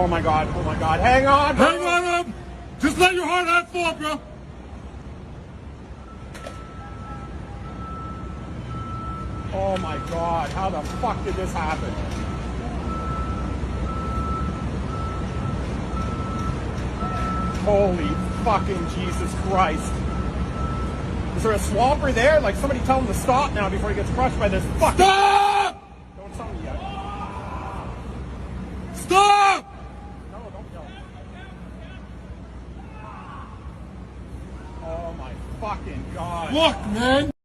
Oh my god, oh my god. Hang on! Hang on, just let your hard hat fall, bro. Oh my god, how the fuck did this happen? Holy fucking Jesus Christ. Is there a swamper there? Like, somebody tell him to stop now before he gets crushed by this fucking... Stop! Don't tell me yet. Stop! No, don't yell. Oh my fucking god. Look, man.